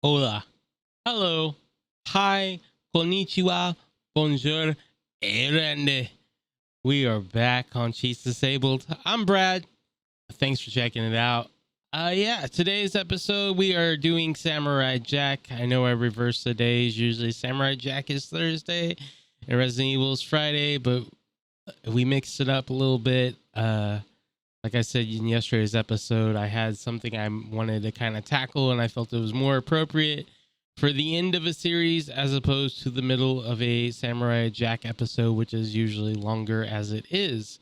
Hola, hello, hi, konnichiwa, bonjour, erende. We are back on She's Disabled. I'm Brad. Thanks for checking it out. Yeah, today's episode we are doing Samurai Jack. I know I reverse the days. Usually Samurai Jack is Thursday and Resident Evil is Friday, but we mixed it up a little bit. Like I said in yesterday's episode, I had something I wanted to kind of tackle, and I felt it was more appropriate for the end of a series as opposed to the middle of a Samurai Jack episode, which is usually longer as it is.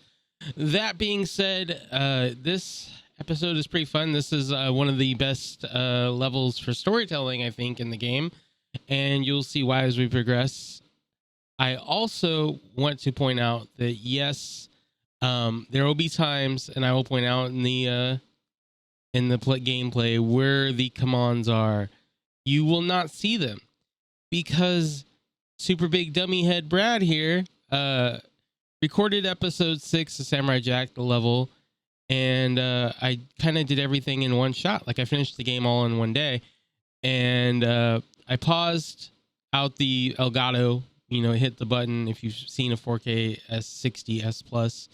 That being said, this episode is pretty fun. This is one of the best levels for storytelling, I think, in the game, and you'll see why as we progress. I also want to point out that, yes, there will be times, and I will point out in the gameplay where the commands are. You will not see them because Super Big Dummy Head Brad here recorded episode 6 of Samurai Jack, the level, and I kind of did everything in one shot. Like I finished the game all in one day, and I paused out the Elgato. You know, hit the button. If you've seen a 4K S60 S Plus,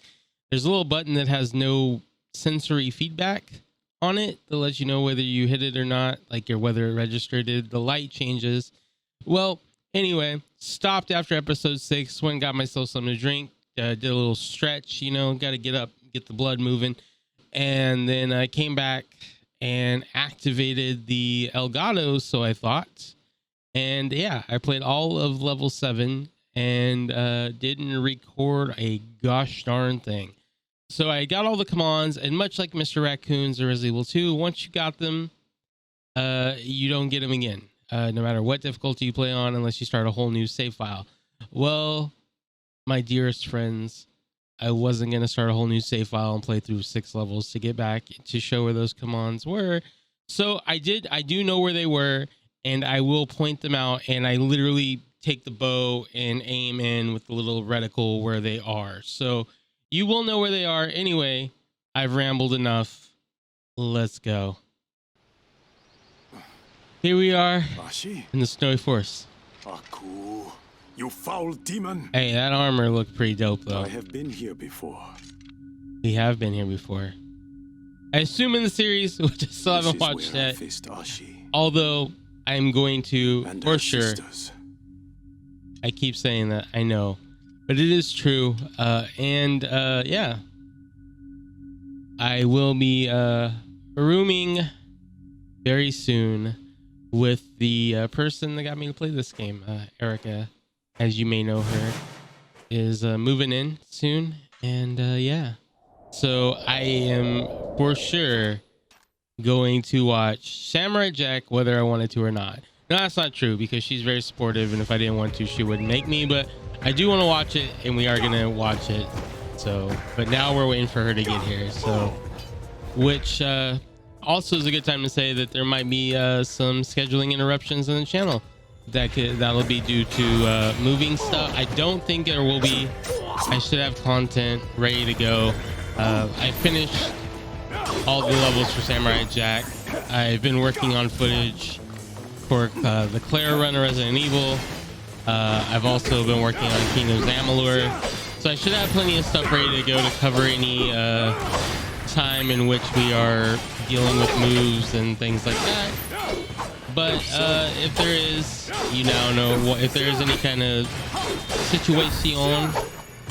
there's a little button that has no sensory feedback on it that lets you know whether you hit it or not, like or whether it registered it. The light changes. Well, anyway, stopped after episode 6, went and got myself something to drink, did a little stretch, you know, got to get up, get the blood moving. And then I came back and activated the Elgato, so I thought. And yeah, I played all of level 7 and didn't record a gosh darn thing. So I got all the commands, and much like Mr. Raccoon's or Resident Evil 2, once you got them, you don't get them again, no matter what difficulty you play on, unless you start a whole new save file. Well, my dearest friends, I wasn't going to start a whole new save file and play through 6 levels to get back to show where those commands were. So I do know where they were, and I will point them out, and I literally take the bow and aim in with the little reticle where they are. So you will know where they are. Anyway, I've rambled enough. Let's go. Here we are Ashi? in the snowy forest. Aku, you foul demon! Hey, that armor looked pretty dope, though. I have been here before. We have been here before. I assume in the series, which I still haven't watched yet. Although I'm going to, and for sure. Sisters. I keep saying that, I know, but it is true. Yeah, I will be rooming very soon with the person that got me to play this game. Erica, as you may know her, is moving in soon, and yeah, so I am for sure going to watch Samurai Jack whether I wanted to or not. No, that's not true, because she's very supportive, and if I didn't want to, she wouldn't make me, but I do want to watch it, and we are going to watch it. So, but now we're waiting for her to get here. So, which also is a good time to say that there might be some scheduling interruptions in the channel. That'll be due to moving stuff. I don't think there will be. I should have content ready to go. I finished all the levels for Samurai Jack. I've been working on footage for the Claire run of Resident Evil. I've also been working on Kingdoms Amalur, so I should have plenty of stuff ready to go to cover any time in which we are dealing with moves and things like that. But if there is, you now know, if there is any kind of situation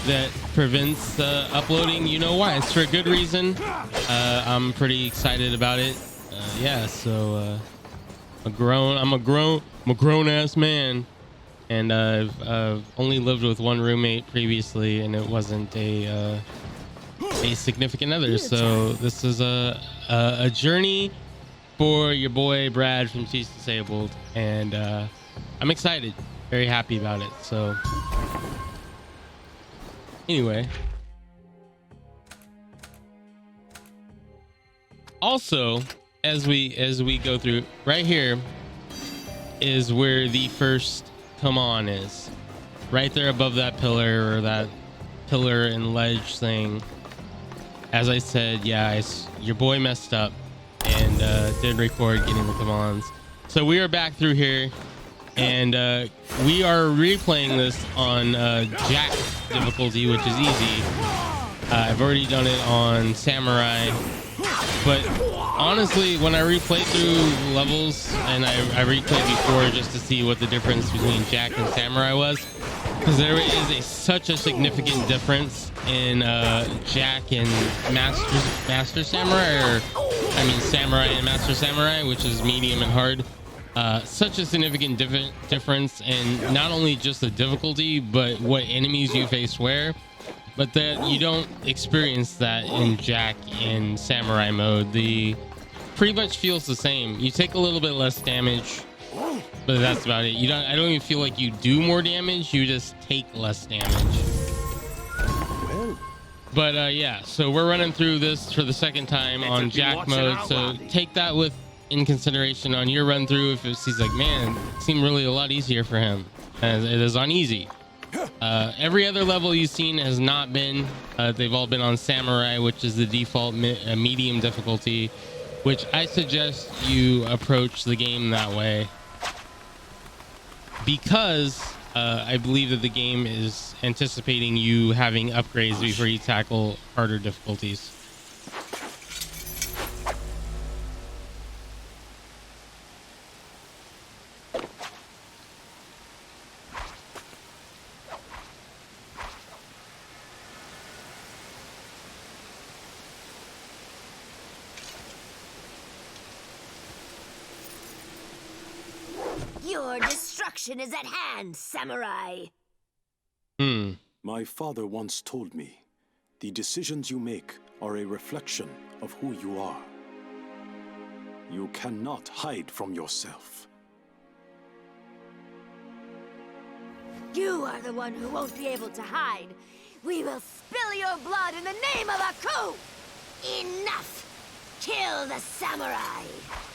that prevents uploading, you know why. It's for a good reason. I'm pretty excited about it. Yeah, so I'm a grown ass man, and I've only lived with one roommate previously, and it wasn't a significant other. So this is a journey for your boy Brad from She's Disabled, and I'm excited, very happy about it. So anyway, also as we go through, right here is where the first come on is, right there above that pillar, or that pillar and ledge thing. As I said, yeah, your boy messed up and didn't record getting the commands. So we are back through here, and we are replaying this on Jack difficulty, which is easy. I've already done it on Samurai, but honestly, when I replay through levels, and I replayed before just to see what the difference between Jack and Samurai was, because there is such a significant difference in Jack and Master Samurai, or I mean Samurai and Master Samurai, which is medium and hard. Such a significant difference in not only just the difficulty, but what enemies you face where. But that you don't experience that in Jack in Samurai mode. The pretty much feels the same. You take a little bit less damage, but that's about it. I don't even feel like you do more damage. You just take less damage. But yeah, so we're running through this for the second time on Jack mode. So take that in consideration on your run through. If he's like, man, it seemed really a lot easier for him, as it is on easy. Every other level you've seen has not been. They've all been on Samurai, which is the default medium difficulty, which I suggest you approach the game that way, because I believe that the game is anticipating you having upgrades before you tackle harder difficulties. Your destruction is at hand, Samurai. My father once told me, the decisions you make are a reflection of who you are. You cannot hide from yourself. You are the one who won't be able to hide. We will spill your blood in the name of a coup! Enough! Kill the samurai!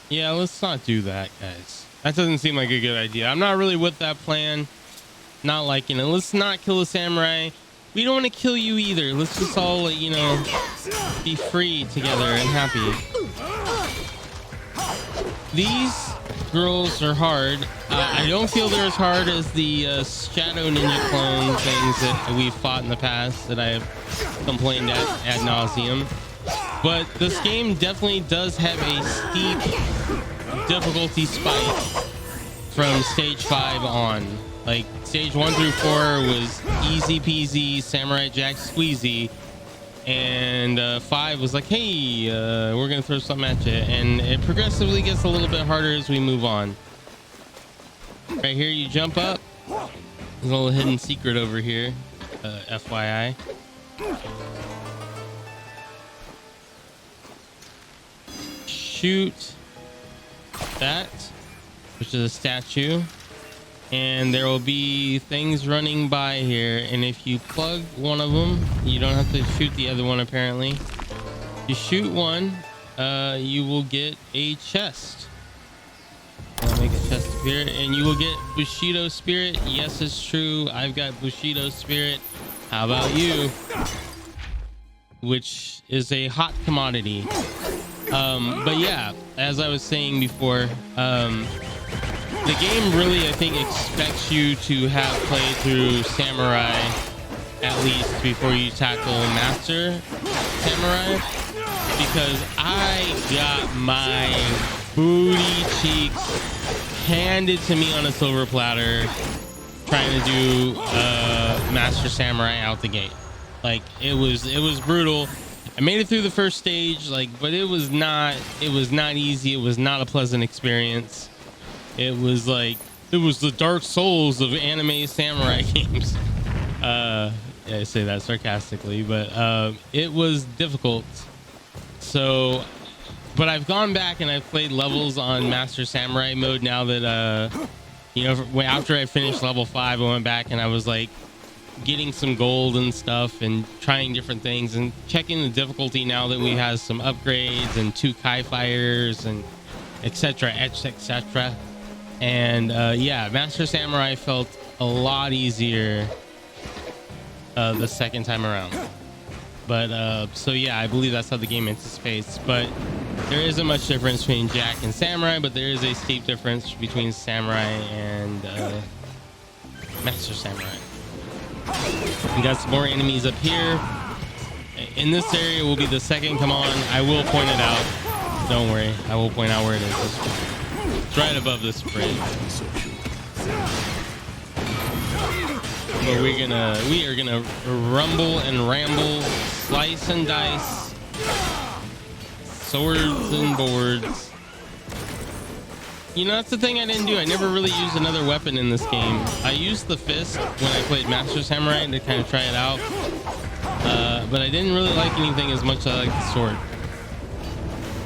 Yeah, let's not do that, guys. That doesn't seem like a good idea. I'm not really with that plan. Not liking it. Let's not kill the samurai. We don't want to kill you either. Let's just all, you know, be free together and happy. These girls are hard. I don't feel they're as hard as the Shadow Ninja clone things that we've fought in the past that I have complained ad nauseum. But this game definitely does have a steep difficulty spike from stage 5 on. Like stage 1 through 4 was easy peasy, Samurai Jack squeezy, and 5 was like, hey, we're gonna throw something at you, and it progressively gets a little bit harder as we move on. Right here, you jump up. There's a little hidden secret over here, FYI. Shoot that, which is a statue, and there will be things running by here, and if you plug one of them, you don't have to shoot the other one. Apparently you shoot one, you will get a chest. I'll make a chest appear, and you will get Bushido Spirit. Yes, it's true, I've got Bushido Spirit. How about you? Which is a hot commodity. But yeah, as I was saying before, the game really, I think, expects you to have played through Samurai at least before you tackle Master Samurai, because I got my booty cheeks handed to me on a silver platter trying to do Master Samurai out the gate. Like, it was brutal. I made it through the first stage, like, but it was not easy. It was not a pleasant experience. It was like, it was the Dark Souls of anime samurai games. Yeah, I say that sarcastically, but it was difficult. So, but I've gone back and I've played levels on Master Samurai mode now that, you know, after I finished level 5, I went back and I was like getting some gold and stuff and trying different things and checking the difficulty now that we have some upgrades and 2 Kai fires and etc. etc. And yeah, Master Samurai felt a lot easier the second time around. But so yeah, I believe that's how the game anticipates. But There isn't much difference between Jack and Samurai, but there is a steep difference between Samurai and Master Samurai. We got some more enemies up here. In this area will be the second come on. I will point it out. Don't worry, I will point out where it is. It's right above this bridge. But we are gonna rumble and ramble, slice and dice, swords and boards. You know, that's the thing I didn't do. I never really used another weapon in this game. I used the fist when I played Master Samurai to kind of try it out. But I didn't really like anything as much as I like the sword.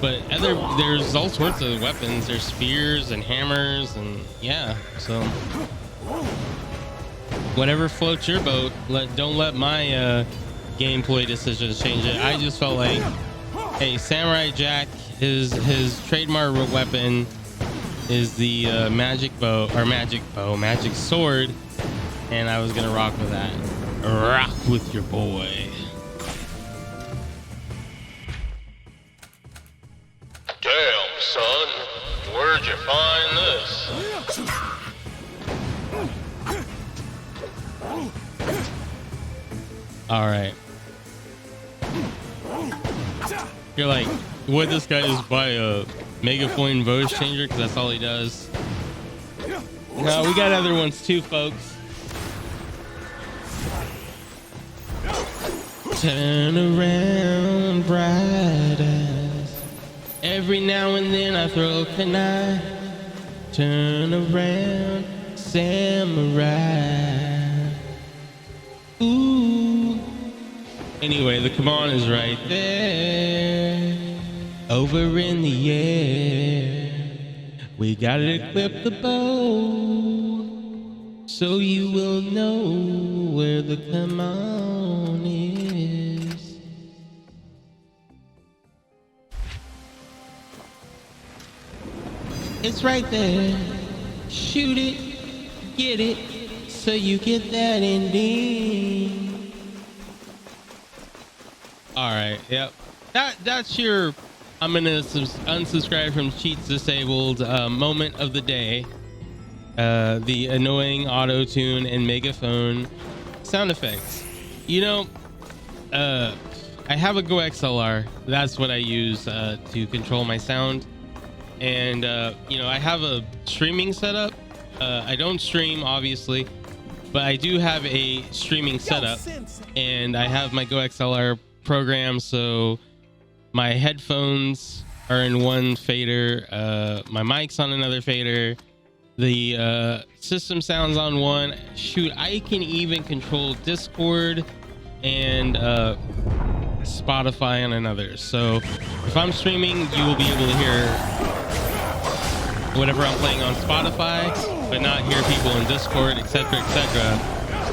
But there's all sorts of weapons. There's spears and hammers and yeah. So whatever floats your boat. Don't let my gameplay decisions change it. I just felt like, hey, Samurai Jack, his trademark weapon is the magic sword, and I was gonna rock with that. Rock with your boy. Damn, son, where'd you find this? All right. You're like, would this guy just buy a megaphone voice changer? Because that's all he does. No, we got other ones too, folks. Turn around, bright eyes. Every now and then I throw a kunai. Turn around, samurai. Ooh. Anyway, the command is right there. Over in the air. We gotta equip the bow, so you will know where the command is. It's right there. Shoot it, get it, so you get that ending. All right, yep. That's your I'm gonna unsubscribe from Cheats Disabled moment of the day. The annoying auto-tune and megaphone sound effects. You know, I have a Go XLR. That's what I use to control my sound. And you know, I have a streaming setup. I don't stream, obviously, but I do have a streaming setup, and I have my Go XLR program, so my headphones are in one fader, my mic's on another fader, the system sounds on one. Shoot, I can even control Discord and Spotify on another. So if I'm streaming, you will be able to hear whatever I'm playing on Spotify, but not hear people in Discord, etc., etc.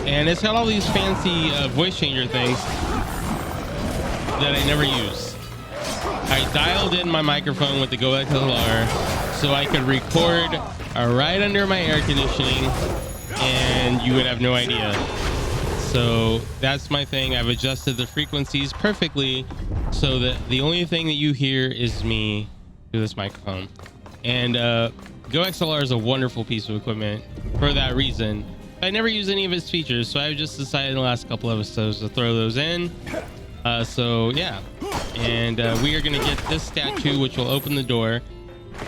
And it's got all these fancy voice changer things that I never use. I dialed in my microphone with the Go XLR so I could record right under my air conditioning, and you would have no idea. So that's my thing. I've adjusted the frequencies perfectly so that the only thing that you hear is me through this microphone. And Go XLR is a wonderful piece of equipment for that reason. I never use any of its features, so I've just decided in the last couple of episodes to throw those in. So yeah, and we are going to get this statue, which will open the door,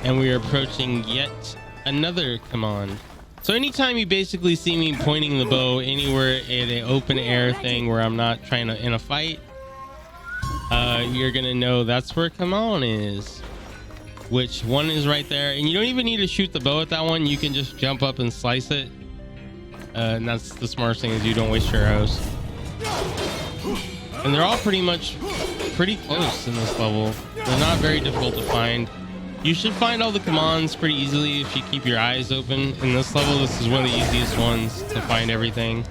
and we are approaching yet another command. So anytime you basically see me pointing the bow anywhere in an open air thing where I'm not trying to in a fight, you're going to know that's where command is. Which one is right there, and you don't even need to shoot the bow at that one. You can just jump up and slice it, and that's the smartest thing, is you don't waste your arrows. And they're all pretty close in this level. They're not very difficult to find. You should find all the commands pretty easily if you keep your eyes open. In this level, this is one of the easiest ones to find everything.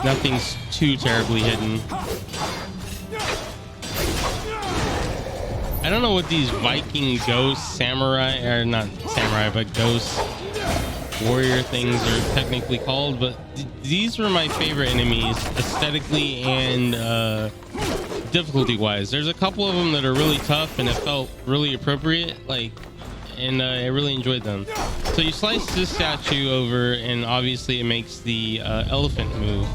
Nothing's too terribly hidden. I don't know what these Viking ghost samurai, or not samurai, but ghost warrior things are technically called, but these were my favorite enemies aesthetically and difficulty wise. There's a couple of them that are really tough and it felt really appropriate, like, and I really enjoyed them. So you slice this statue over and obviously it makes the elephant move,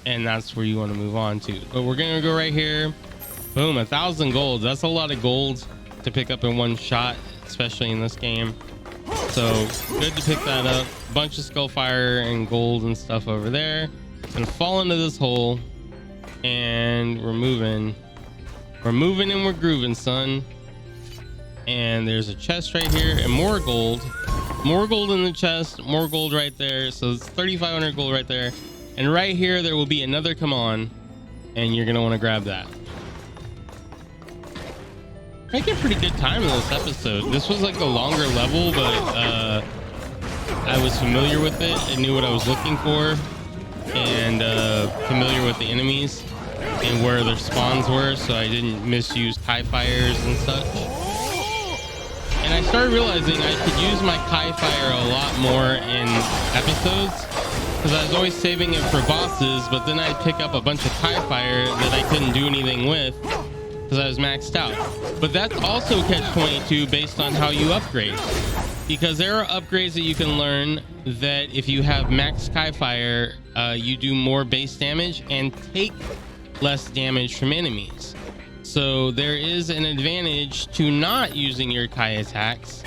and that's where you want to move on to. But we're gonna go right here. Boom, 1,000 gold. That's a lot of gold to pick up in one shot, especially in this game. So good to pick that up. Bunch of skullfire and gold and stuff over there. Gonna fall into this hole, and we're moving and we're grooving, son. And there's a chest right here and more gold in the chest, more gold right there. So it's 3,500 gold right there. And right here there will be another come on, and you're gonna want to grab that. Making pretty good time in this episode. This was like a longer level, but I was familiar with it and knew what I was looking for, and familiar with the enemies and where their spawns were, so I didn't misuse Kai fires and such. And I started realizing I could use my Kai fire a lot more in episodes, because I was always saving it for bosses, but then I'd pick up a bunch of Kai fire that I couldn't do anything with because I was maxed out. But that's also catch-22 based on how you upgrade, because there are upgrades that you can learn that if you have max Kai fire, you do more base damage and take less damage from enemies. So there is an advantage to not using your Kai attacks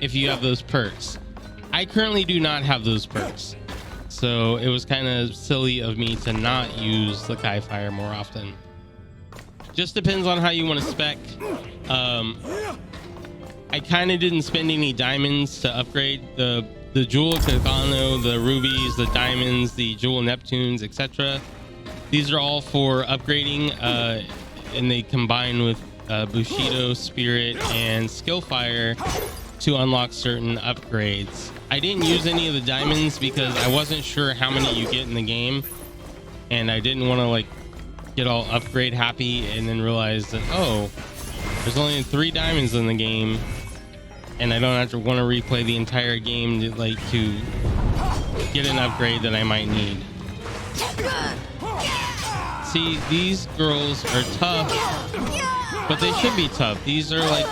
if you have those perks. I currently do not have those perks, so it was kind of silly of me to not use the Kai fire more often. Just depends on how you want to spec. I kind of didn't spend any diamonds to upgrade the Jewel Kakano, the rubies, the diamonds, the Jewel Neptunes, etc. These are all for upgrading, and they combine with Bushido, Spirit, and Skillfire to unlock certain upgrades. I didn't use any of the diamonds because I wasn't sure how many you get in the game, and I didn't want to like get all upgrade happy and then realize that, oh, there's only 3 diamonds in the game, and I don't have to want to replay the entire game to get an upgrade that I might need. See, these girls are tough, but they should be tough. These are like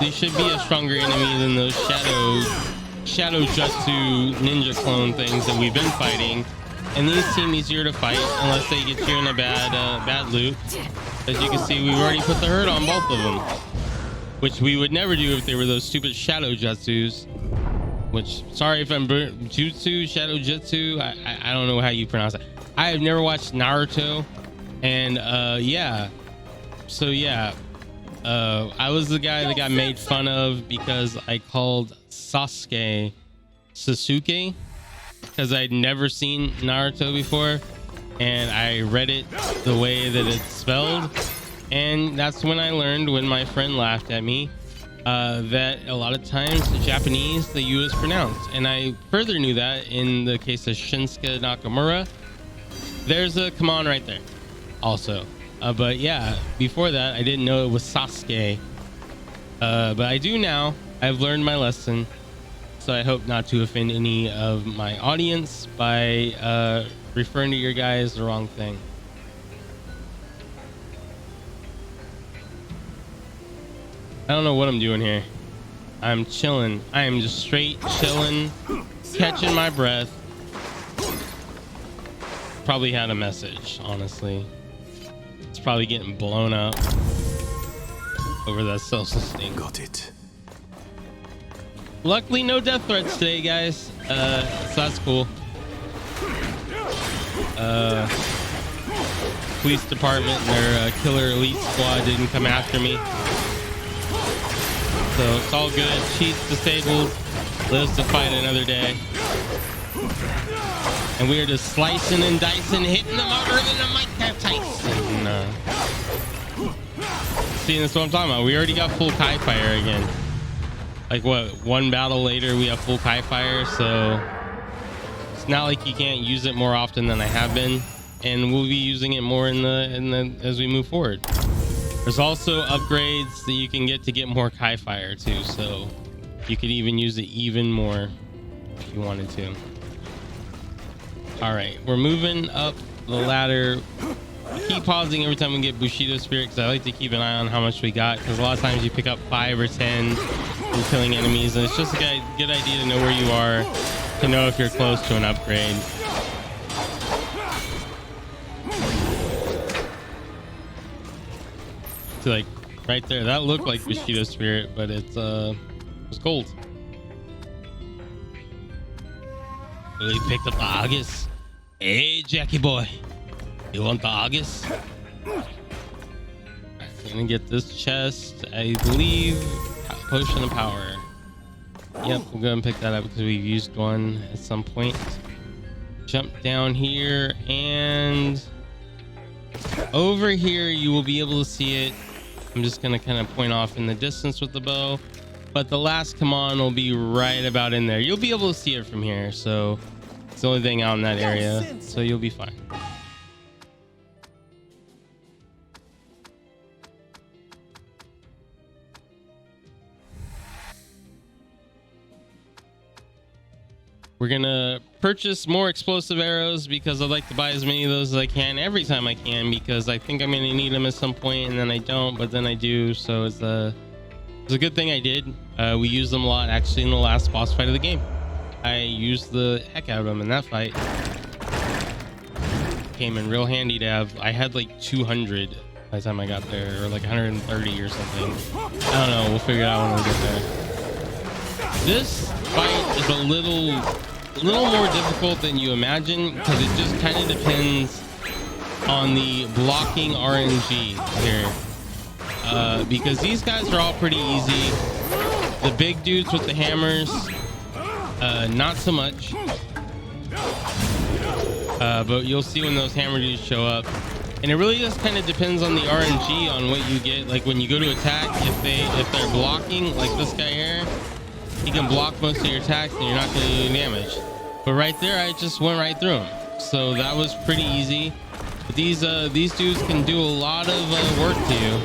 they should be a stronger enemy than those shadow jutsu ninja clone things that we've been fighting. And these seem easier to fight unless they get you in a bad loop. As you can see, we've already put the hurt on both of them, which we would never do if they were those stupid shadow jutsus. Which, sorry if I'm shadow jutsu. I don't know how you pronounce it. I have never watched Naruto, and yeah. So yeah, I was the guy that got made fun of because I called Sasuke Sasuke, because I'd never seen Naruto before, and I read it the way that it's spelled, and that's when I learned, when my friend laughed at me, that a lot of times the Japanese, the U is pronounced, and I further knew that in the case of Shinsuke Nakamura. There's a come on right there also, but yeah, before that I didn't know it was Sasuke, but I do now. I've learned my lesson. So I hope not to offend any of my audience by referring to your guys the wrong thing. I don't know what I'm doing here. I'm chilling. I am just straight chilling, catching my breath. Probably had a message, honestly. It's probably getting blown up over that self-sustain. Got it. Luckily, no death threats today, guys. So that's cool. Police department and their killer elite squad didn't come after me, so it's all good. Cheats disabled, lives to fight another day, and we are just slicing and dicing, hitting them harder than a Mike Tyson. See, that's what I'm talking about. We already got full Kai fire again. Like what, one battle later we have full Kai fire, so it's not like you can't use it more often than I have been, and we'll be using it more in the as we move forward. There's also upgrades that you can get to get more Kai fire too, so you could even use it even more if you wanted to. All right, we're moving up the ladder keep pausing every time we get Bushido Spirit because I like to keep an eye on how much we got, because a lot of times you pick up 5 or 10 from killing enemies, and it's just a good idea to know where you are, to know if you're close to an upgrade. So like right there, that looked like Bushido Spirit, but it's gold. We picked up the August. Hey, Jackie boy, you want the August? I'm gonna get this chest, I believe. Potion of power. Yep, we'll go and pick that up because we've used one at some point. Jump down here, and over here you will be able to see it. I'm just gonna kind of point off in the distance with the bow, but the last command will be right about in there. You'll be able to see it from here, so it's the only thing out in that area, so you'll be fine. We're gonna purchase more explosive arrows because I'd like to buy as many of those as I can every time I can, because I think I'm gonna need them at some point, and then I don't, but then I do. So it's a good thing I did. We used them a lot actually in the last boss fight of the game. I used the heck out of them in that fight. Came in real handy to have. I had like 200 by the time I got there, or like 130 or something. I don't know. We'll figure it out when we get there. This fight is a little more difficult than you imagine, because it just kind of depends on the blocking RNG here, because these guys are all pretty easy. The big dudes with the hammers, not so much, but you'll see when those hammer dudes show up, and it really just kind of depends on the RNG on what you get. Like when you go to attack, if they're blocking, like this guy here, he can block most of your attacks and you're not going to do any damage. But right there, I just went right through him, so that was pretty easy. But these dudes can do a lot of work to you.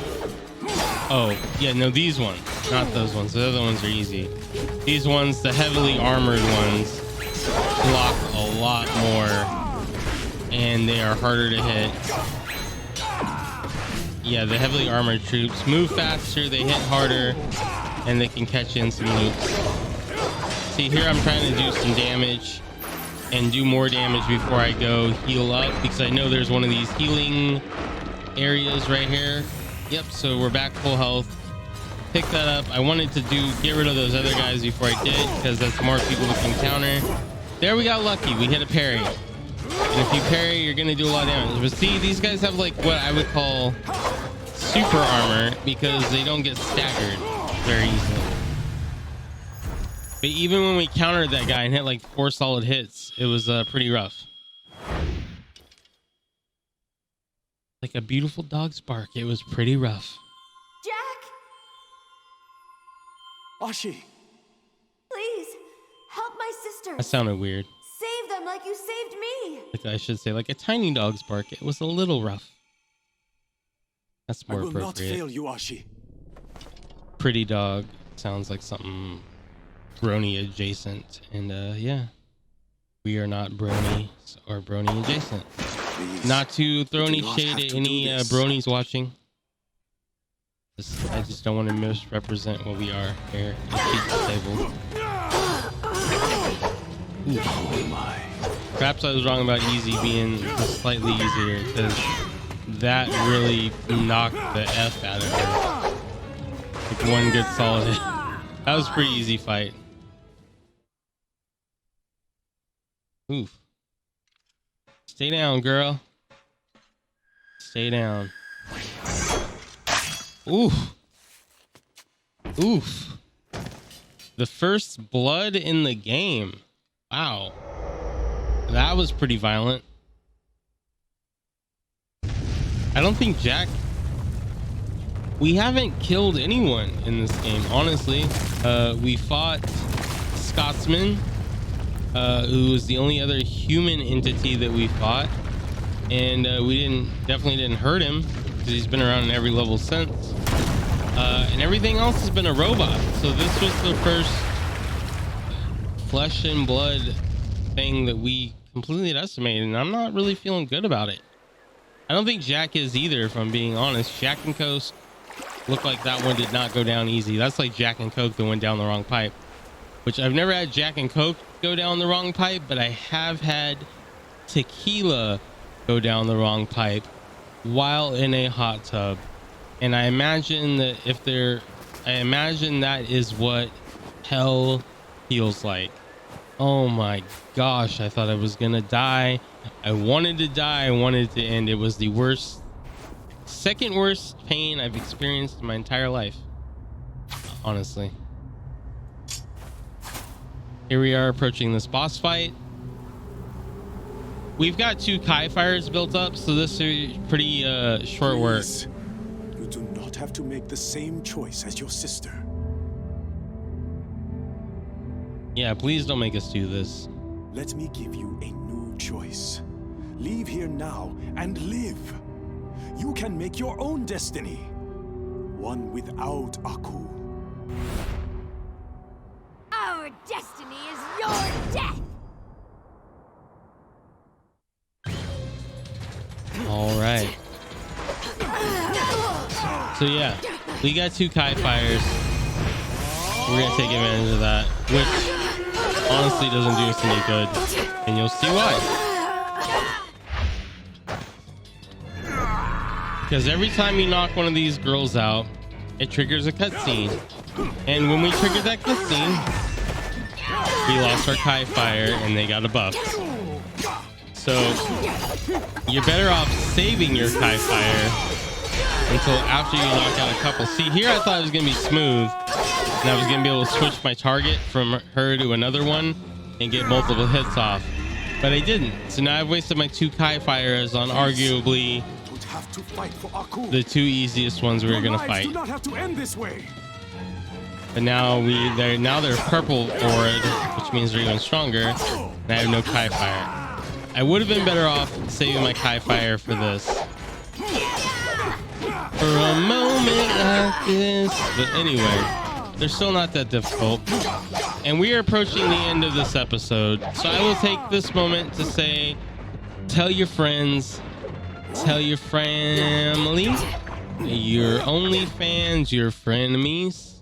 Oh yeah, no, these ones, not those ones. The other ones are easy. These ones, the heavily armored ones, block a lot more, and they are harder to hit. Yeah, the heavily armored troops move faster, they hit harder, and they can catch in some loops. See, here I'm trying to do some damage and do more damage before I go heal up, because I know there's one of these healing areas right here. Yep, so we're back full health. Pick that up. I wanted to get rid of those other guys before I did, because that's more people we can counter. There, we got lucky. We hit a parry. And if you parry, you're going to do a lot of damage. But see, these guys have like what I would call super armor, because they don't get staggered very easily. But even when we countered that guy and hit like 4 solid hits, it was pretty rough. Like a beautiful dog's bark, it was pretty rough. Jack, Ashi! please help my sisters. That sounded weird. Save them like you saved me. Like I should say, like a tiny dog's bark, it was a little rough. That's more I will appropriate. not fail you, Ashi. Pretty dog sounds like something brony adjacent, and yeah, we are not brony or brony adjacent. Please, Not to throw any not shade have at to any do this. bronies watching. I just don't want to misrepresent what we are here at She's Disabled. Oh my. Perhaps I was wrong about easy being slightly easier, because that really knocked the F out of her. Like one good solid hit. That was a pretty easy fight. Oof. Stay down, girl. Stay down. Oof. Oof. The first blood in the game. Wow. That was pretty violent. I don't think Jack... We haven't killed anyone in this game, honestly. We fought Scotsman, who was the only other human entity that we fought. And we definitely didn't hurt him, because he's been around in every level since. And everything else has been a robot. So this was the first flesh and blood thing that we completely decimated, and I'm not really feeling good about it. I don't think Jack is either, if I'm being honest. Jack and Coke look like that one did not go down easy. That's like Jack and Coke that went down the wrong pipe. Which I've never had Jack and Coke go down the wrong pipe, but I have had tequila go down the wrong pipe while in a hot tub. And I imagine that that is what hell feels like. Oh my gosh, I thought I was gonna die. I wanted to die. I wanted to end. It was the worst, second worst pain I've experienced in my entire life, honestly. Here we are approaching this boss fight. We've got 2 Kai fires built up, so this is pretty short work. Please, you do not have to make the same choice as your sister. Yeah, please don't make us do this. Let me give you a new choice. Leave here now and live. You can make your own destiny. One without Aku. Our destiny is your death! All right. So yeah, we got 2 Kai fires. We're gonna take advantage of that, which honestly doesn't do us any good, and you'll see why. Because every time you knock one of these girls out, it triggers a cutscene, and when we triggered that cutscene, we lost our Kai fire and they got a buff. So you're better off saving your Kai fire until after you knock out a couple. See, here I thought it was gonna be smooth, and I was gonna be able to switch my target from her to another one and get multiple hits off, but I didn't. So now I've wasted my 2 Kai fires on arguably the 2 easiest ones we were gonna fight. Do not have to end this way. But now they're purple auraed, which means they're even stronger, and I have no Kai fire. I would have been better off saving my Kai fire for this. For a moment like this. But anyway, they're still not that difficult. And we are approaching the end of this episode. So I will take this moment to say, tell your friends, tell your family, your OnlyFans, your frenemies,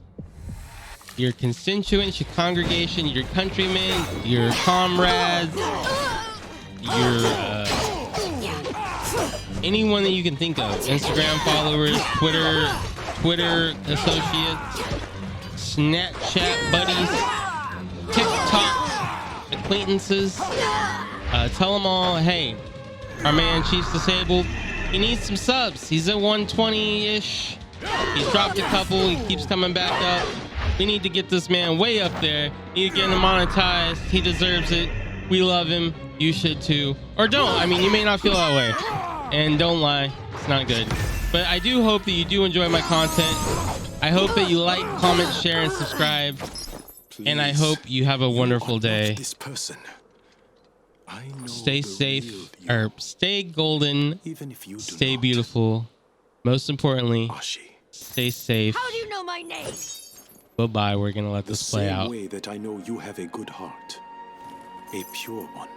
your constituents, your congregation, your countrymen, your comrades, your anyone that you can think of, Instagram followers, Twitter associates, Snapchat buddies, TikTok acquaintances. Tell them all, hey, our man Chief's disabled. He needs some subs. He's at 120-ish. He's dropped a couple. He keeps coming back up. We need to get this man way up there. We need to get him monetized. He deserves it. We love him. You should too. Or don't. I mean, you may not feel that way. And don't lie. It's not good. But I do hope that you do enjoy my content. I hope that you like, comment, share, and subscribe. Please, and I hope you have a wonderful day. This person. I know Stay the safe, real you. or stay golden, Even if you do stay not. beautiful. Most importantly, Ashi. stay safe. How do you know my name? Bye-bye. We're going to let The this play same out. way that I know you have a good heart. A pure one.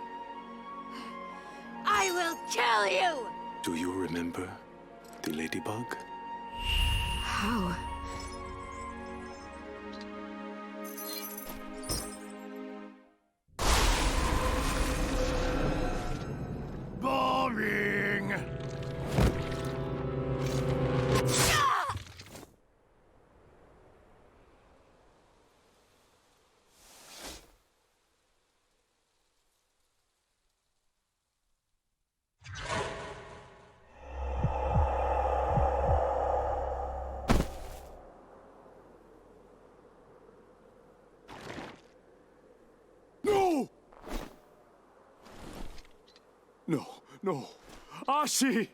I will kill you! Do you remember the ladybug? How? Boring! No! No, no. Ashi!